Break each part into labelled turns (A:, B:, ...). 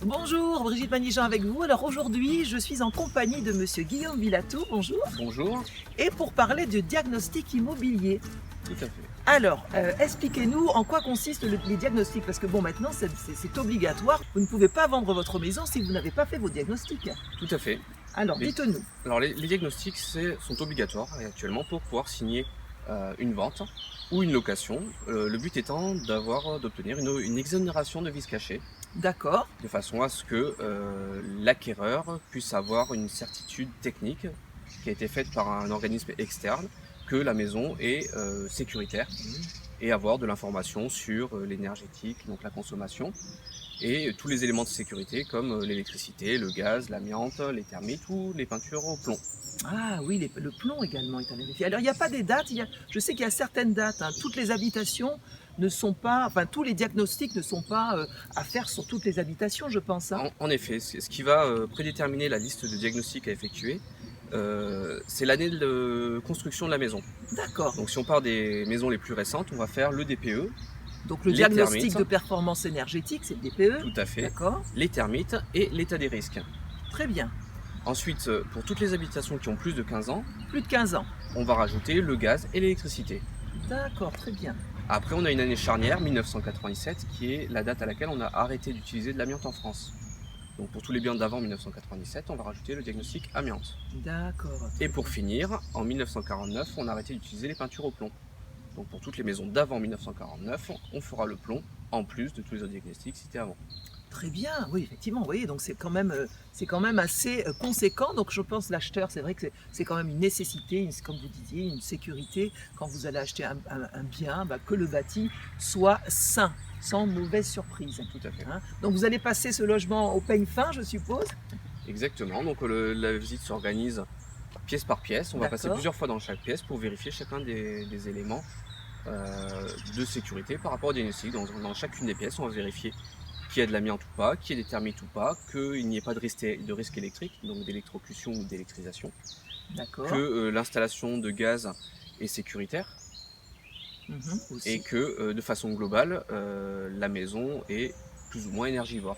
A: Bonjour, Brigitte Manigeant avec vous. Alors aujourd'hui, je suis en compagnie de Monsieur Guillaume Villatou, bonjour,
B: Bonjour,
A: et pour parler de diagnostic immobilier.
B: tout à fait.
A: Alors, expliquez-nous en quoi consistent les diagnostics, parce que bon, maintenant c'est obligatoire. Vous ne pouvez pas vendre votre maison si vous n'avez pas fait vos diagnostics.
B: Tout à fait.
A: Alors,
B: Les,
A: dites-nous.
B: les diagnostics sont obligatoires actuellement pour pouvoir signer une vente ou une location. Le but étant d'obtenir une exonération de vices cachés,
A: D'accord,
B: de façon à ce que l'acquéreur puisse avoir une certitude technique qui a été faite par un organisme externe que la maison est sécuritaire et avoir de l'information sur l'énergétique, donc la consommation, et tous les éléments de sécurité comme l'électricité, le gaz, l'amiante, les termites ou les peintures au plomb.
A: ah oui, le plomb également est à vérifier. Alors, il n'y a pas des dates, je sais qu'il y a certaines dates, hein. Toutes les habitations ne sont pas, enfin tous les diagnostics ne sont pas à faire sur toutes les habitations, je pense, hein.
B: En effet, ce qui va prédéterminer la liste de diagnostics à effectuer, c'est l'année de construction de la maison.
A: D'accord.
B: Donc si on part des maisons les plus récentes, on va faire le DPE,
A: Donc le
B: les
A: diagnostic
B: termites,
A: de performance énergétique, c'est le DPE.
B: tout à fait,
A: D'accord.
B: les termites et l'état des risques.
A: Très bien.
B: Ensuite, pour toutes les habitations qui ont plus de 15 ans,
A: Plus de 15 ans.
B: on va rajouter le gaz et l'électricité.
A: D'accord, très bien.
B: Après, on a une année charnière, 1997, qui est la date à laquelle on a arrêté d'utiliser de l'amiante en France. Donc pour tous les biens d'avant 1997, on va rajouter le diagnostic amiante.
A: D'accord.
B: Et pour finir, en 1949, on a arrêté d'utiliser les peintures au plomb. Donc pour toutes les maisons d'avant 1949, on fera le plomb en plus de tous les autres diagnostics cités avant.
A: Très bien, oui, effectivement, vous voyez, donc c'est quand même assez conséquent. Donc je pense l'acheteur, c'est vrai que c'est quand même une nécessité, comme vous disiez, une sécurité quand vous allez acheter un bien, bah, que le bâti soit sain, sans mauvaise surprise,
B: Tout à fait.
A: hein. Donc vous allez passer ce logement au peigne fin, je suppose.
B: Exactement, donc la visite s'organise pièce par pièce. On va passer
A: D'accord.
B: plusieurs fois dans chaque pièce pour vérifier chacun des éléments de sécurité par rapport au diagnostic. Dans chacune des pièces, on va vérifier qu'il y a de l'amiante ou pas, qu'il y ait des termites ou pas, qu'il n'y ait pas de risque électrique, donc d'électrocution ou d'électrisation,
A: D'accord.
B: que l'installation de gaz est sécuritaire
A: Aussi.
B: et que de façon globale, la maison est plus ou moins énergivore.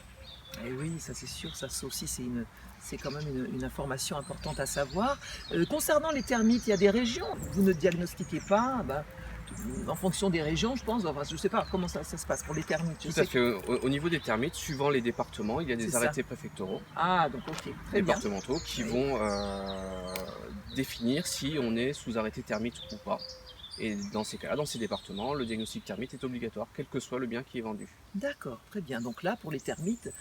A: Et oui, ça c'est sûr, ça aussi c'est quand même une information importante à savoir. Concernant les termites, il y a des régions, vous ne diagnostiquez pas, bah, en fonction des régions, je pense, enfin, je ne sais pas comment ça se passe pour les termites. Je
B: Tout
A: sais
B: à fait. Au niveau des termites, suivant les départements, il y a
A: C'est
B: des
A: ça.
B: arrêtés préfectoraux,
A: Ah, donc ok, très bien.
B: départementaux, qui
A: Oui.
B: vont définir si on est sous arrêté termite ou pas. Et dans ces cas-là, dans ces départements, le diagnostic termite est obligatoire, quel que soit le bien qui est vendu.
A: D'accord, très bien. Donc là, pour les termites,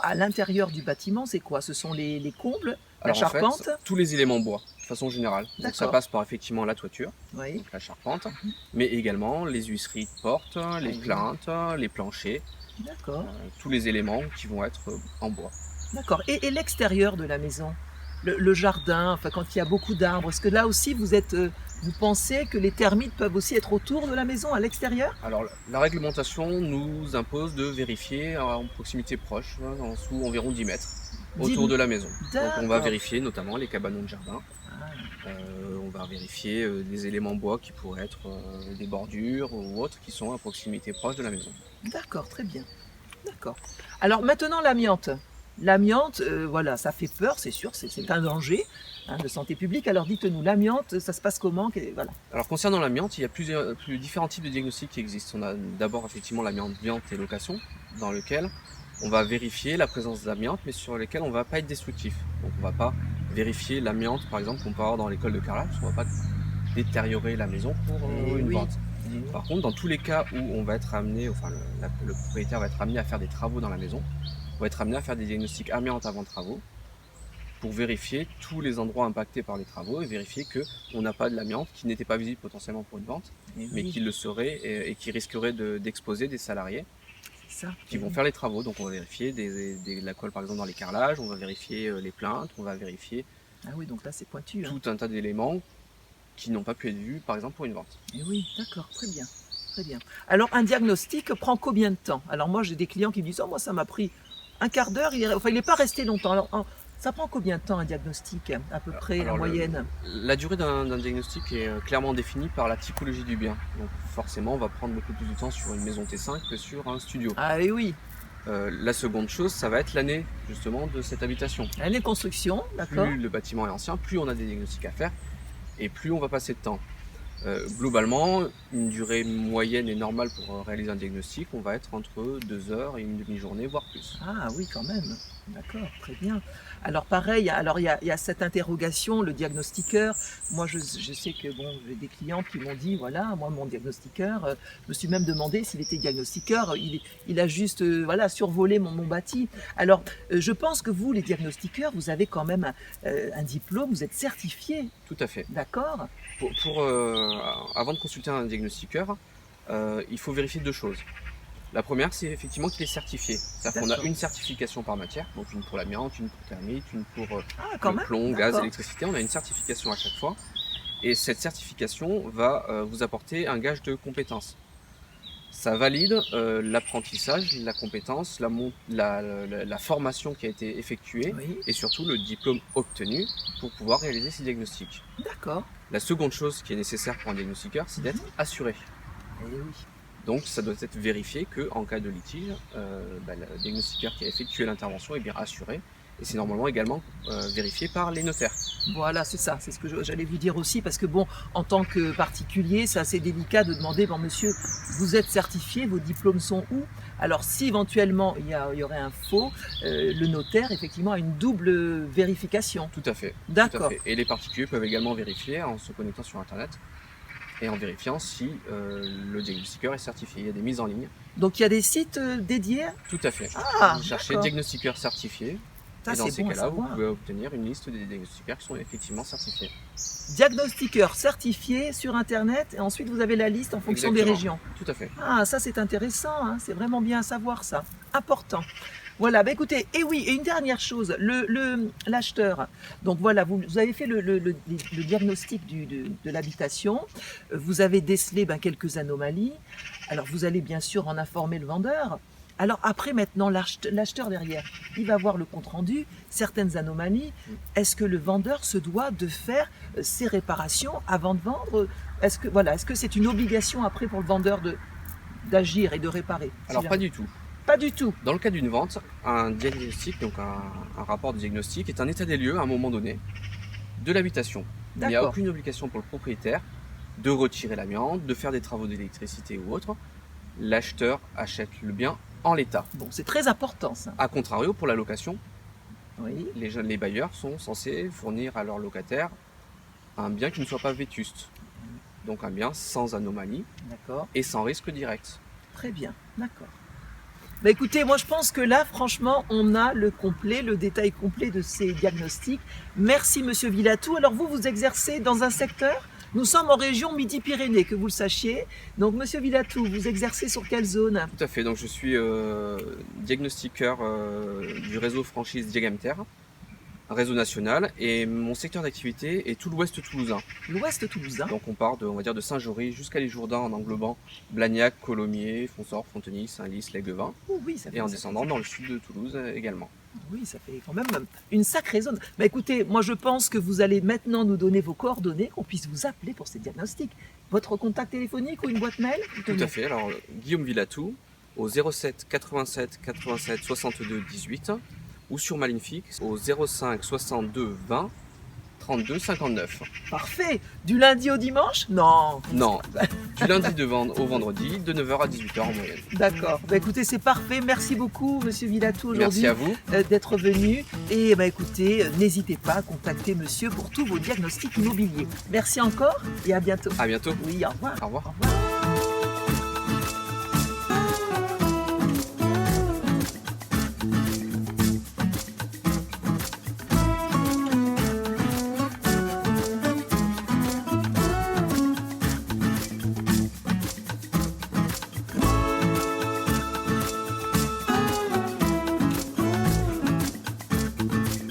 A: à l'intérieur du bâtiment, c'est quoi? Ce sont les combles, la
B: Alors en fait,
A: charpente?
B: tous les éléments bois, de façon générale. Donc ça
A: D'accord.
B: passe par effectivement la toiture,
A: Oui,
B: donc la charpente, mais également les huisseries de porte, les
A: oui.
B: plinthes, les planchers,
A: D'accord.
B: tous les éléments qui vont être en bois.
A: D'accord. Et l'extérieur de la maison, le jardin, enfin quand il y a beaucoup d'arbres, est-ce que là aussi vous pensez que les termites peuvent aussi être autour de la maison, à l'extérieur?
B: Alors la réglementation nous impose de vérifier en proximité proche, sous environ 10 mètres, autour de la maison. Donc on va
A: D'accord.
B: vérifier notamment les cabanons de jardin.
A: Ah,
B: On va vérifier des éléments bois qui pourraient être des bordures ou autres qui sont à proximité proche de la maison.
A: d'accord, très bien. D'accord. Alors maintenant l'amiante. L'amiante, voilà, ça fait peur, c'est sûr, c'est un danger, hein, de santé publique. Alors dites-nous, l'amiante, ça se passe comment? Voilà.
B: Alors concernant l'amiante, il y a différents types de diagnostics qui existent. On a d'abord effectivement l'amiante viande et location, dans lequel on va vérifier la présence d'amiante, mais sur lesquels on ne va pas être destructif. Donc on ne va pas vérifier l'amiante, par exemple, qu'on peut avoir dans l'école de carrelage, on ne va pas détériorer la maison pour
A: Eh
B: une
A: oui.
B: vente. Par contre, dans tous les cas où on va être amené, enfin le propriétaire va être amené à faire des travaux dans la maison, on va être amené à faire des diagnostics amiante avant travaux pour vérifier tous les endroits impactés par les travaux et vérifier qu'on n'a pas de l'amiante qui n'était pas visible potentiellement pour une vente,
A: Eh
B: mais
A: oui,
B: qui le serait et qui risquerait d'exposer des salariés
A: c'est ça.
B: qui vont faire les travaux. Donc on va vérifier la colle par exemple dans les carrelages, on va vérifier les plaintes, on va vérifier
A: Ah oui, donc là c'est pointu, hein.
B: tout un tas d'éléments qui n'ont pas pu être vus par exemple pour une vente.
A: Eh oui, d'accord, très bien. Très bien. Alors un diagnostic prend combien de temps? Alors moi j'ai des clients qui me disent, oh moi ça m'a pris un quart d'heure, il n'est pas resté longtemps. Alors ça prend combien de temps un diagnostic, à peu près, en moyenne?
B: La durée d'un diagnostic est clairement définie par la typologie du bien. Donc forcément, on va prendre beaucoup plus de temps sur une maison T5 que sur un studio.
A: Ah et oui,
B: La seconde chose, ça va être l'année justement de cette habitation.
A: L'année de construction, d'accord.
B: Plus le bâtiment est ancien, plus on a des diagnostics à faire et plus on va passer de temps. Globalement, une durée moyenne et normale pour réaliser un diagnostic, on va être entre 2 heures et une demi-journée, voire plus.
A: Ah oui, quand même. D'accord, très bien. Alors pareil, alors il y a cette interrogation, le diagnostiqueur. Moi, je sais que bon, j'ai des clients qui m'ont dit, voilà, moi, mon diagnostiqueur, je me suis même demandé s'il était diagnostiqueur. Il a juste, voilà, survolé mon bâti. Alors, je pense que vous, les diagnostiqueurs, vous avez quand même un diplôme, vous êtes certifié,
B: Tout à fait.
A: d'accord?
B: Avant de consulter un diagnostiqueur, il faut vérifier 2 choses. La première, c'est effectivement qu'il est certifié. C'est-à-dire qu'on a
A: D'accord.
B: une certification par matière, donc une pour l'amiante, une pour thermite, une pour
A: Ah, quand même,
B: plomb, gaz,
A: d'accord.
B: électricité. On a une certification à chaque fois. Et cette certification va vous apporter un gage de compétence. Ça valide l'apprentissage, la compétence, la formation qui a été effectuée
A: Oui,
B: et surtout le diplôme obtenu pour pouvoir réaliser ces diagnostics.
A: d'accord.
B: La seconde chose qui est nécessaire pour un diagnostiqueur, c'est d'être assuré.
A: Eh oui.
B: Donc ça doit être vérifié qu'en cas de litige, le diagnostiqueur qui a effectué l'intervention est bien assuré. Et c'est normalement également vérifié par les notaires.
A: Voilà, c'est ça, c'est ce que j'allais vous dire aussi, parce que bon, en tant que particulier, c'est assez délicat de demander, bon monsieur, vous êtes certifié, vos diplômes sont où? Alors si éventuellement il y aurait un faux, le notaire effectivement a une double vérification.
B: Tout à fait. Tout à
A: D'accord,
B: fait. Et les particuliers peuvent également vérifier en se connectant sur Internet et en vérifiant si le diagnostiqueur est certifié. Il y a des mises en ligne.
A: donc il y a des sites dédiés?
B: Tout à fait.
A: Ah,
B: Vous cherchez
A: d'accord,
B: diagnostiqueur certifié.
A: ça
B: Et dans
A: c'est
B: ces
A: bon à
B: cas-là, vous
A: savoir.
B: pouvez obtenir une liste des diagnostiqueurs qui sont effectivement certifiés.
A: Diagnostiqueur certifié sur Internet, et ensuite vous avez la liste en fonction des
B: Exactement.
A: régions.
B: Tout à fait.
A: Ah, ça c'est intéressant, hein, c'est vraiment bien à savoir ça, important. Voilà, bah écoutez, et oui, et une dernière chose, l'acheteur. Donc voilà, vous avez fait le diagnostic de l'habitation, vous avez décelé quelques anomalies, alors vous allez bien sûr en informer le vendeur. Alors après, maintenant, l'acheteur derrière, il va voir le compte-rendu, certaines anomalies. Est-ce que le vendeur se doit de faire ces réparations avant de vendre? Est-ce que c'est une obligation après pour le vendeur d'agir et de réparer?
B: Alors pas du tout.
A: Pas du tout.
B: Dans le cas d'une vente, un diagnostic, donc un rapport de diagnostic, est un état des lieux à un moment donné de l'habitation. Il n'y a
A: D'accord.
B: aucune obligation pour le propriétaire de retirer l'amiante, de faire des travaux d'électricité ou autre. L'acheteur achète le bien en l'état.
A: Bon, c'est très important ça.
B: A contrario, pour la location,
A: Oui,
B: les bailleurs sont censés fournir à leurs locataires un bien qui ne soit pas vétuste. Donc un bien sans anomalie
A: d'accord.
B: et sans risque direct.
A: Très bien, d'accord. Bah écoutez, moi je pense que là, franchement, on a le détail complet de ces diagnostics. Merci Monsieur Villatou. Alors vous exercez dans un secteur? Nous sommes en région Midi-Pyrénées, que vous le sachiez. Donc Monsieur Villatou, vous exercez sur quelle zone?
B: Tout à fait, donc je suis diagnostiqueur du réseau franchise Diagamter, un réseau national, et mon secteur d'activité est tout l'ouest toulousain.
A: L'Ouest toulousain.
B: Donc on part de Saint-Jory jusqu'à les Jourdains en englobant Blagnac, Colomiers, Fonsor, Fontenay, Saint-Lys, Léguevin,
A: Oh oui, ça fait,
B: et en
A: ça
B: descendant dans le sud de Toulouse également.
A: oui, ça fait quand même une sacrée zone. Bah écoutez, moi je pense que vous allez maintenant nous donner vos coordonnées, qu'on puisse vous appeler pour ces diagnostics. Votre contact téléphonique ou une boîte mail?
B: Tout à fait, alors Guillaume Villatou au 07 87 87 62 18 ou sur ma ligne fixe au 05 62 20 32 59.
A: Parfait. Du lundi au dimanche? Non.
B: Non, du lundi au vendredi, de 9h à 18h en moyenne.
A: D'accord. Bah écoutez, c'est parfait. Merci beaucoup, Monsieur Villatou, aujourd'hui
B: Merci à vous.
A: d'être venu. Et bah écoutez, n'hésitez pas à contacter Monsieur pour tous vos diagnostics immobiliers. Merci encore et à bientôt.
B: À bientôt.
A: Oui, au revoir.
B: Au revoir.
A: Au revoir.